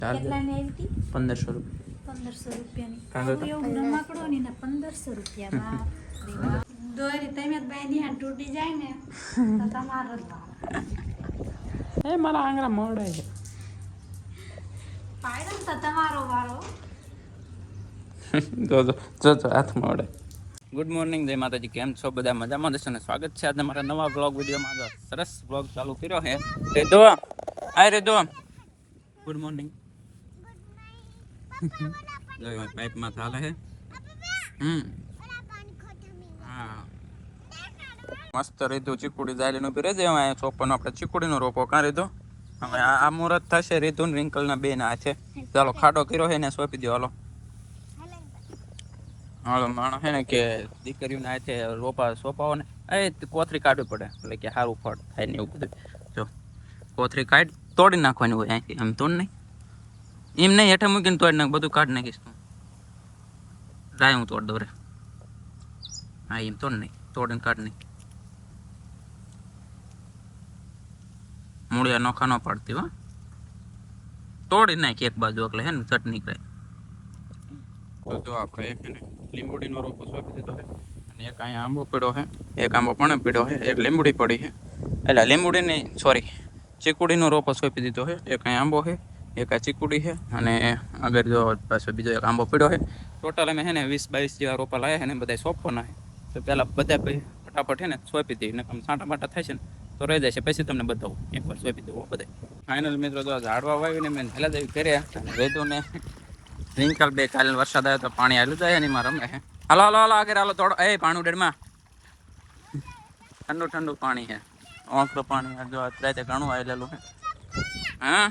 કેટલાની આવી હતી? 1500 રૂપિયા. 1500 રૂપિયાની. કાંગો તો? એવું રમકડો ની ને 1500 રૂપિયા. બાપ રે. દોરી તમે જ બાંધી આ તૂટી જાય ને તો તમારો જ વારો. એ મારા આંગળા મોડે છે. પાડો ને તો તમારો વારો. જો હાથ મોડે. ગુડ મોર્નિંગ, જય માતાજી. કેમ છો બધા? મજામાં જશો ને? સ્વાગત છે આજે મારા નવા બ્લોગ વિડીયોમાં. જો સરસ બ્લોગ ચાલુ કર્યો છે. રેદો આય રેદો. Good morning. જો પાઇપમાં ચાલે છે. હા મસ્ત રીતું ચીકુડી જાયલીનું પીરે છે. હવે ચોપનો આપણે ચીકુડીનો રોપો કાં રીધો. હવે આ મુહૂર્ત થશે રીતુ ને રિંકલના બે ના છે. ચાલો ખાડો કર્યો છે ને સોંપી દો. હાલો માણસ છે ને કે દીકરીઓને આ છે રોપા સોંપાવો ને એ કોથરી કાઢવી પડે એટલે કે સારું ફળ થાય ને એવું બધું. જો કોથરી કાઢ તોડી નાખવાની હોય અહીંથી. એમ તોડ નહીં, એમ નહીં, હેઠે મૂકીને તોડી નાખ. બધું કાઢી નાખીશ તું. રાય હું તોડ દઉં રે. હા એમ તોડ નહીં, તોડીને કાઢ નહીં. મૂળિયા નોખા ન પાડતી હો. તોડી નાખ એક બાજુ એટલે હે ને ચટણી કરે. તો જો આપણે એક લીંબુડીનો રોપો સોંપી દીધો છે અને એક અહીંયા આંબો પીડ્યો છે. એક આંબો પણ પીડ્યો છે. એક લીંબુડી પડી છે. એટલે લીંબુડી નહીં, સોરી, ચીકુડીનો રોપો સોંપી દીધો છે. એક અહીંયા આંબો છે, એક આ ચીકુડી છે અને આગળ જો પાછો બીજો એક આંબો પીડ્યો છે. ટોટલ અમે છે ને 20-22 જેવા રોપા લાવ્યા છે ને બધા સોંપવાના છે. તો પહેલાં બધા ફટાફટ છે ને સોંપી દઈએ ને સાંટા બાટા થાય છે ને તો રહી જાય છે. પછી તમને બતાવું એકવાર સોંપી દેવું બધા. ફાઇનલ મિત્રો જો ઝાડવા વાવીને મેં હેલા દેવી કર્યા. વેદોને રિંકલ બે કાલે વરસાદ આવ્યો તો પાણી આવેલું જાય ને એમાં રમે છે. હાલો હાલો હાલો આગળ હાલો થોડો. એ પાણી ઉડેડમાં ઠંડુ ઠંડુ પાણી છે. ઓંકરું પાણી જો અત્યારે ઘણું આવેલું છે. હા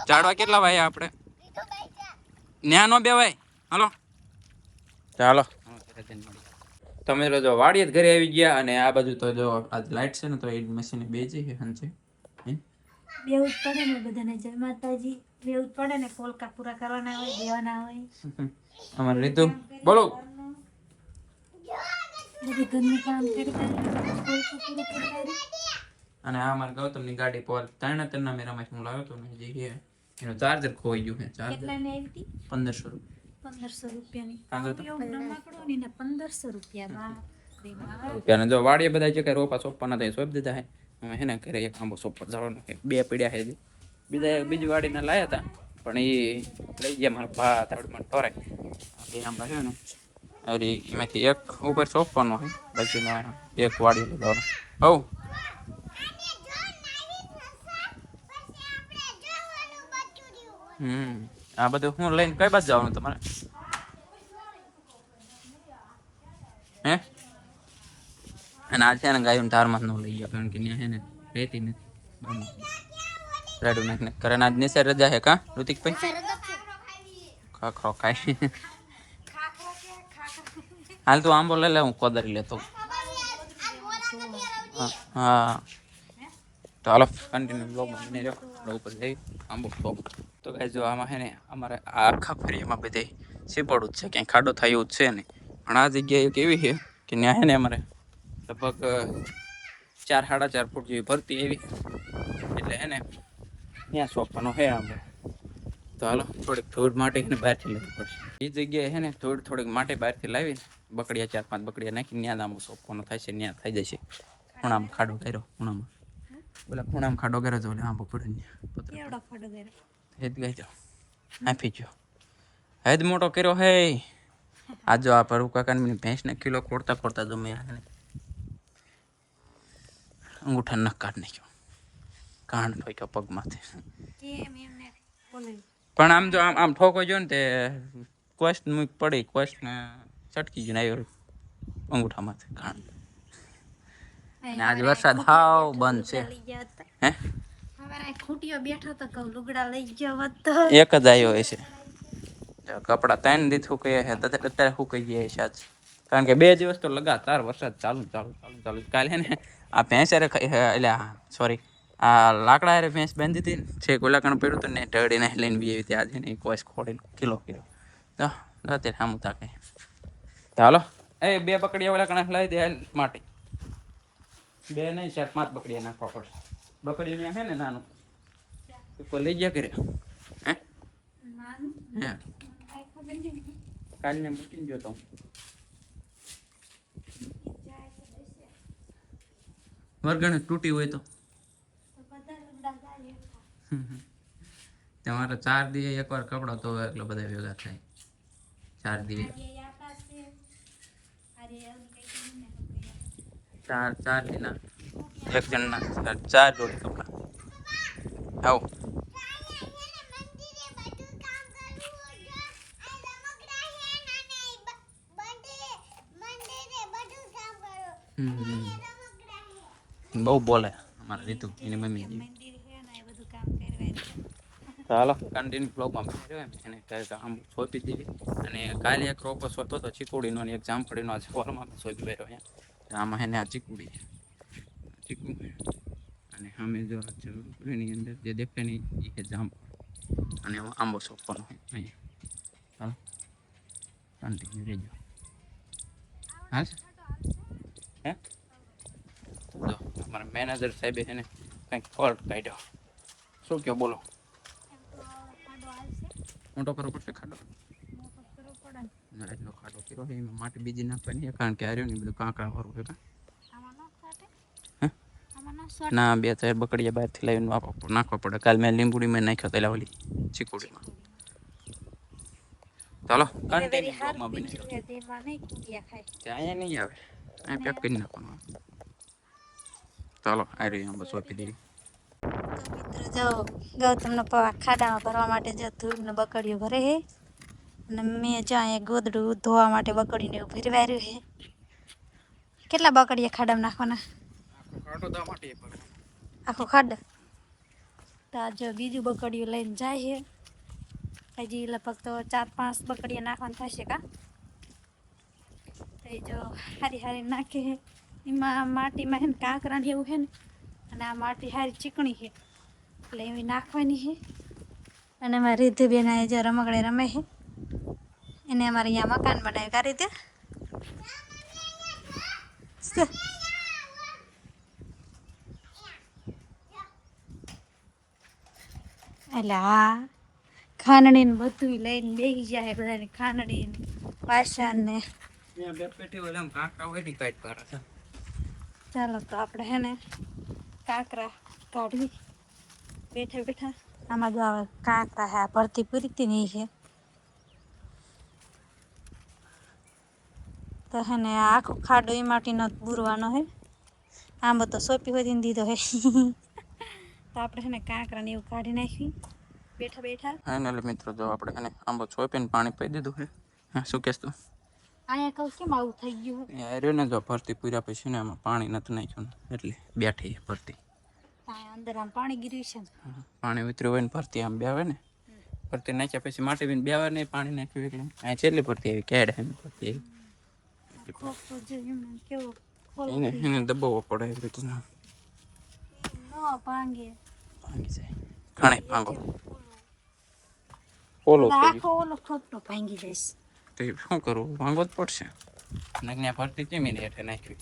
ઝાડવા કેટલા વાય આપણે ન્યા નો બે વાય. હાલો ચાલો તમે જો વાડીએ જ ઘરે આવી ગયા અને આ બાજુ તો જો આજ લાઈટ છે ને તો એ મશીન બે જઈએ હંચે બેવું જ પડે ને બધાને. જય માતાજી. બેવું જ પડે ને. કોલકા પૂરા કરવાના હોય, દેવાના હોય. અમારે રીતુ બોલો. બધું ઘરનું કામ કરી કોલકા પૂરું કરી. અને આ અમારે ગૌતમની ગાડી પર ત્રણ મેં રમેશ હું લાવ્યો હતો ને જે છે એનો ચાર્જર ખોઈ ગયું છે. ચાર્જર કેટલાની આવી હતી? 1500 રૂપિયા. 1500 રૂપિયાની. કાંગો તો? એવું રમકડો ની ને 1500 રૂપિયા. બાપ રે બાપ. રૂપિયા ને જો વાડીએ બધા જે કઈ રોપા સોંપવાના હતા એ સોંપી દીધા છે. અમે હે ને ઘરે એક આંબો સોંપવા જવાનો છે. બે પીડ્યા છે. બીજી વાડીને લાયા હતા પણ એ લઈ ગયા મારા ભા તાવડીમાં ટોરાય. બે આંબા છે ને અરે એમાંથી એક ઉપર સોંપવાનો છે, બાકીનો એક વાડી લીધવાનો. હવ આ બધું હું લઈને કઈ બાજુ જવાનું તમારે? હે અને આ છે ને ગાયું ધારમાં ન લઈ ગયા કારણ કે ત્યાં છે ને રહેતી નથી. રેડું નાખને કરે આજ નિસર રજા હે કા ઋતિકભાઈ? ખાખરો ખાઈ. હાલ તું આંબો લઈ લે, હું કોદરી લેતો. હા તો હાલો કન્ટિન્યુ બ્લોગમાં બની રહ્યો. ઉપર જઈ આંબો તો ગાઈસ જો આમાં છે ને અમારે આખા ફેરીમાં બધે સીપડું જ છે, ક્યાંય ખાડો થાય એવું જ છે નહીં. પણ આ જગ્યા એક એવી છે કે ત્યાં છે ને અમારે લગભગ 4-4.5 ફૂટ જેવી ભરતી એવી એટલે હે ને ત્યાં સોંપવાનો છે આંબો. તો હાલો થોડીક ધૂળ માટી ને બહારથી લેવી પડશે. એ જગ્યાએ છે ને થોડીક માટી બહારથી લાવી બકડિયા 4-5 બકડિયા નાખી ત્યાં આંબો સોંપવાનો થાય છે. ત્યાં થઈ જશે. ખૂણામાં ખાડો કર્યો, ખૂણામાં બોલા ખૂણામાં ખાડો કર્યો તો આંબો પડે એવડો ખાડો કર્યો. હેદ ગઈ જાઓ આપી ગયો. હેદ મોટો કર્યો હે. આ જો આ ભરુ કાકાની ભેંસને કિલો ખોડતા જો મેં અંગૂઠા નખ કાઢ નાખ્યો. કાન ઠોક્યો પગમાંથી. પણ આમ જો આમ ઠોકો જો ને તે કોસ્ટ મૂક પડી, કોસ્ટને છટકી ગયું આવ્યો અંગૂઠામાંથી કાન. આજ વરસાદ હાવ બંધ છે. હે ખૂટીઓ બેઠો તો કહું લુગડા લઈ ગયો હોત તો એક જ આવ્યો હશે. કપડા 3 દી સુકાયા છે અત્યારે સુકાઈ ગયા છે આજ. કારણ કે 2 દિવસ તો લગાતાર વરસાદ ચાલુ. કાલે ને આ ભેંસ એટલે સોરી આ લાકડા હારે ભેંસ બાંધી હતી છે ગોલાકણ પડ્યું હતું ને ઢળીને લઈને બી આવી હતી. આજે ને કોઈસ ખોડીને કિલો તો અત્યારે સામું તાકે. ચાલો એ 2 બકડીયા ઓલા કણા લાવી દે માટી. 2 નહીં 4-5 બકડીયા નાખવા પડશે. બકડી ને હે ને નાનું કોઈ લઈ ગયા કરે હે નાનું હે કાંઈ ખબર નહીં. કાલને મૂકીને ગયો તો જાય તો દેશે. વર્ગણ તૂટી હોય તો તો બધા રમડા જાય એકલા. તમારે 4 દી એકવાર કપડાં ધોવે એટલે બધા ભેગા થાય 4 દી આજે આકાશ છે. આજે એવું કંઈ કીધું ને તો કંઈ. 4 દીના એક જણના 4 જોડી કપડાં આવો બહુ બોલે અમારા રીતુ એની મમ્મી મંદિર છે ને એ બધું કામ કરવાનું છે. ચાલો કન્ટિન્યુ બ્લોગમાં બન્યા રહ્યો એને કહે આમ સોંપી દીધી અને કાલે એક રોપો સોંપ્યો તો ચીકુડીનો અને એક જામફળીનો આજે સવારમાં સોંપી બેઠો અહીંયા આમાં એને આ ચીકુડી ચીકુ અને અમે જો ચીકુડીની અંદર જે દેખાય ને એ છે જામફળ અને એમાં આંબો સોંપવાનો હોય અહીંયા ચાલો કન્ટિન્યુ રહેજો હા હે જો અમારા મેનેજર સાહેબે એને કંઈક ફોલ્ટ કાઢ્યો શું કહો બોલો એમ તો ખાડો આવશે. મોટો કરવો પડશે ખાડો મોટો કરવો પડે ને. એટલો ખાડો કર્યો છે એમાં માટી બીજી નાખવાની છે કારણ કે હાર્યો ને બધું કાંકરા વાળું છે આમાં ન સાટે? હે? આમાં ન સાટે? ના 2-4 બકડીયા બહારથી લાવીને નાખવા પડે કાલ મેં લીંબુડીમાં નાખ્યો પેલા ઓલી ચીકુડીમાં ચાલો કન્ટિન્યુ બ્લોગમાં બની રહ્યો તેમાં નહીં કુંડિયા ખાય. ત્યાં અહીંયા નહીં આવે અહીંયા પેક કરી નાખવાનું ચાલો આ રહી બસ આપી દેવી તો મિત્રો જો ગૌતમને ખાડામાં ભરવા માટે જો ધૂળને બકડીઓ ભરે છે અને મેં જો અહીંયા ગોદડું ધોવા માટે બકડીને એવું ભરવાર્યું છે. કેટલા બકડીયા ખાડામાં નાખવાના? ખાડો દા માટે આખો ખાડો તો આ જો બીજું બકડીયું લઈને જાય છે હજી લગભગ તો 4-5 બકડીયા નાખવાનું થશે કા તો એ જો હારી હારી નાખે છે એમાં માટીમાં છે ને કાંકરા ને એવું છે ને અને આ માટી હારી ચીકણી છે એટલે એવી નાખવાની છે અને અમારી રીધુબેન આ જે રમકડે રમે છે એને અમારે અહીંયા મકાન બનાવ્યું કા રીતે એટલે હા ખાંડણી ને બધું લઈને બેસી જાય બધાને ખાંડણી ને વાસણ ને અહીંયા બે પેટી હોય આમ કાંકરા હોય ને કાઢ કરે છે ચાલો તો આપણે હે ને કાંકરા કાઢવી બેઠા બેઠા આમાં જો આવે કાંકરા હે આ ભરતી પૂરી નહીં છે તો હે ને આખો ખાડો એ માટીનો બુરવાનો હે આંબો તો સોંપી હોય દીધો હે તો આપણે હે ને કાંકરા ને એવું કાઢી નાખવી બેઠા બેઠા ફાઇનલી મિત્રો જો આપણે એને આંબો છોપીને પાણી પી દીધું છે હા શું કહેશ તું અહીંયા કહું કેમ આવું થઈ ગયું એ રહ્યો ને જો ભરતી પૂર્યા પછી ને આમાં પાણી નથી નાખ્યું ને એટલે બેઠી છે ભરતી અહીંયા અંદર આમ પાણી ગીર્યું છે ને પાણી ઉતર્યું હોય ને ભરતી આમ બેવે ને ભરતી નાખ્યા પછી માટી બીને બેવે ને પાણી નાખ્યું એટલે અહીંયા છેલ્લી ભરતી આવી કેડ એમ ભરતી આવી ખોખો જોયું ને કેવો એને દબાવવો પડે એવી રીતના ન ભાંગે ભાંગી જાય ઘણે ભાંગો પોલો આખો ઓલો ખોખો ભાંગી જઈશ તો એ શું કરવું ભાંગવો જ પડશે નગ્યા ભરતી ચીમીને હેઠે નાખ્યું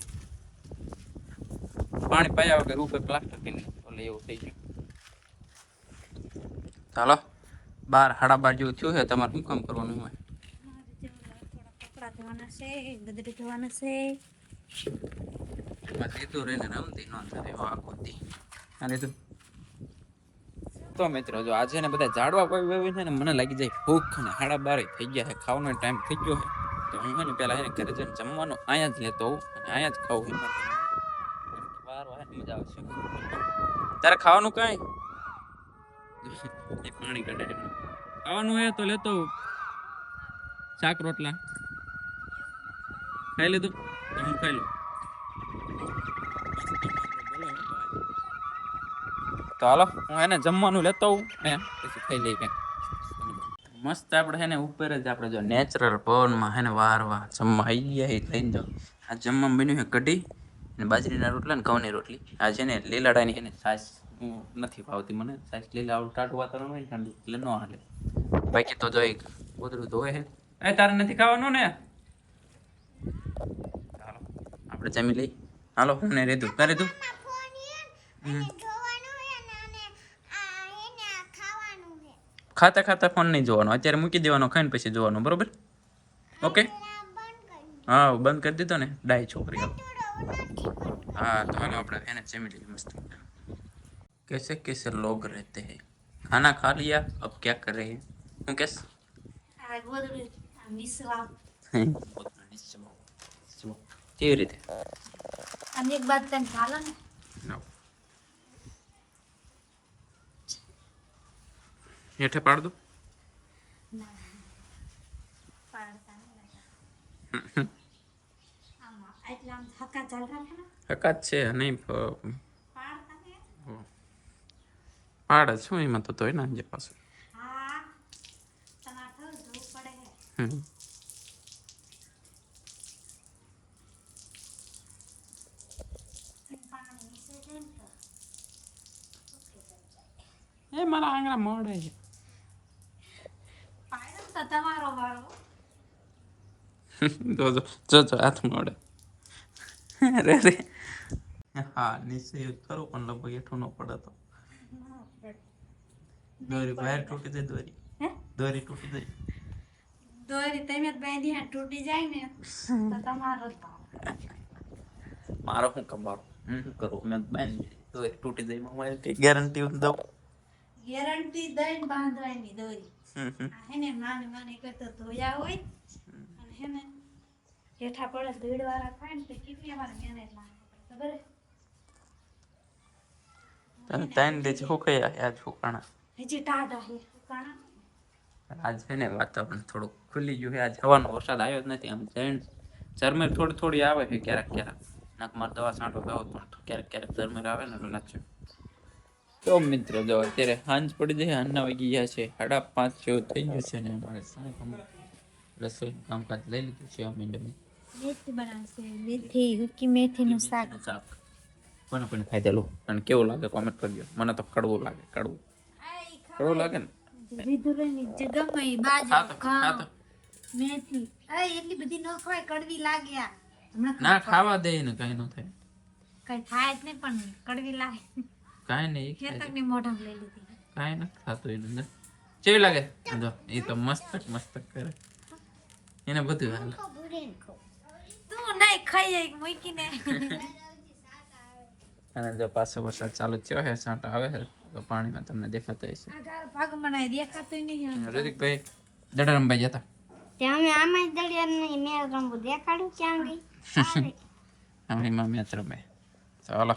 પાણી પાયા વગર ઉપર પ્લાસ્ટર કરીને એટલે એવું થઈ ગયું ચાલો 12-12 જેવું થયું છે તમારે શું કામ કરવાનું હોય કપડા ધોવાના છે ગદડી ધોવાના છે એમાં લીધું રહીને રમતી ન થાય એવો આખો દી અને તો મિત્રો જો આજે ને બધા ઝાડવા કોઈ વેવી છે ને મને લાગી જાય ભૂખ ને 12:30 થઈ ગયા છે ખાવાનો ટાઈમ થઈ ગયો છે તો હું ને પેલા એને ઘરે જઈને જમવાનું અહીંયા જ લેતો હોઉં અને અહીંયા જ ખાવું વાર મજા આવશે તારે ખાવાનું કાંઈ પાણી કાઢે ખાવાનું હોય તો લેતો શાક રોટલા ખાઈ લીધું તો હું ખાઈ લઉં તો હાલો હું એને જમવાનું લેતો હોઉં ને પછી ખાઈ લઈ કંઈક મસ્ત આપણે છે ને ઉપર જ આપણે જો નેચરલ પવનમાં છે ને વાર જમવા આવી ગયા એ લઈને જાઓ આ જમવામાં બન્યું છે કઢી અને બાજરીના રોટલા ને ઘઉંની રોટલી આ છે ને લીલાડાની છે ને છાશ નથી ભાવતી મને છાશ લીલા આવડું ટાટું વાતાવરણ હોય ને ઠંડુ એટલે ન હાલે બાકી તો જો એક ગોદડું ધોવે છે એ તારે નથી ખાવાનું ને ચાલો આપણે જમી લઈ હાલો હું ને રેતું તારે તું ખાતા ખાતા ફોન નહીં જોવાનો, અત્યારે મૂકી દેવાનો, ખાઈને પછી જોવાનો, બરોબર? ઓકે. હા બંધ કરી દીધો ને, ડાય છોકરી. हाँ तो हेलो अपना है ना चैनल मस्त। कैसे कैसे लोग रहते हैं, खाना खा लिया अब क्या कर रहे हैं, હું કેસ કેવી રીતે અને એક બાદ તને ચાલો ને હેઠે પાડ દો. એટલે આમ હકા ચાલ રાખે ને હકાત છે નહીં પાડતા ને પાડ શું એમાં તો તોય ના જે પાછું. હા તમારે થયું જોવું પડે હે પાણી નીચે જાય ને તો ઓકે થઈ જાય. એ મારા આંગળા મોડે છે. પાડો તો તમારો વારો. જો હાથ મોડે રે રે. હા નીચે કરું પણ લગભગ હેઠું ન પડે તો દોરી બહાર તૂટી જાય. દોરી તૂટી જાય. દોરી તમે બાંધી આ તૂટી જાય ને તો તમારો જ ભાવ. મારો શું કમારો હું શું કરું, મેં બાંધી દોરી તૂટી જાય મારી કઈ ગેરંટી દઉં. ગેરંટી દઈને બાંધવાની દોરી. હે ને માની કરતા ધોયા હોય અને હે ને હેઠા પડે ભીડ વાળા ખાય ને તો કેટલી વાર મહેનત લાગે ખબર હે? તાઈન દે શું કયા આજ ફૂકાણા હજી ટાઢા હે કાણા. આજ છે ને વાતાવરણ થોડુંક ખુલી ગયું છે. આજ હવાનો વરસાદ આવ્યો જ નથી. આમ ઝરમેર થોડી થોડી આવે છે ક્યારેક ક્યારેક. નાકમાં દવા છાંટો દો પણ ક્યારેક ક્યારેક ઝરમેર આવે ને એટલે નથી. તો મિત્રો જો અત્યારે સાંજ પડી જાય, 8 વાગી ગયા છે, 5:30 જેવું થઈ ગયું છે ને અમારે રસોઈ કામકાજ લઈ લીધું છે. મેથી બનાવશે, મેથી હુકી મેથીનું શાક. કોને કોને ખાધેલું અને કેવું લાગે કોમેન્ટ કરજો. મને તો કડવું લાગે. કડવું લાગે ને રીધુરની ગમે ઈ બાજુ ખાવ મેથી એટલી બધી ન ખવાય, કડવી લાગે. ના ખાવા દે ને કઈ ન થાય. કઈ થાય જ નહીં પણ કડવી લાગે. કાંઈ નહીં ખેતરની મોઢામાં લઈ લીધી. કાંઈ નથી ખાતું એને. કેવી લાગે જો એ તો મસ્ત કરે એને બધું હાલ. તું નહીં ખાઈ મૂકીને. અને જો પાછો વરસાદ ચાલુ થયો છે, છાંટા આવે છે તો પાણીમાં તમને દેખાતા હશે. ભાગ મને દેખાતું નહીં. રતિકભાઈ દડા રમવા જતા ત્યાં અમે આમાં દળિયા નહીં મેં રમવું દેખાડું ક્યાં ગઈ અમે મેચ રમે. ચાલો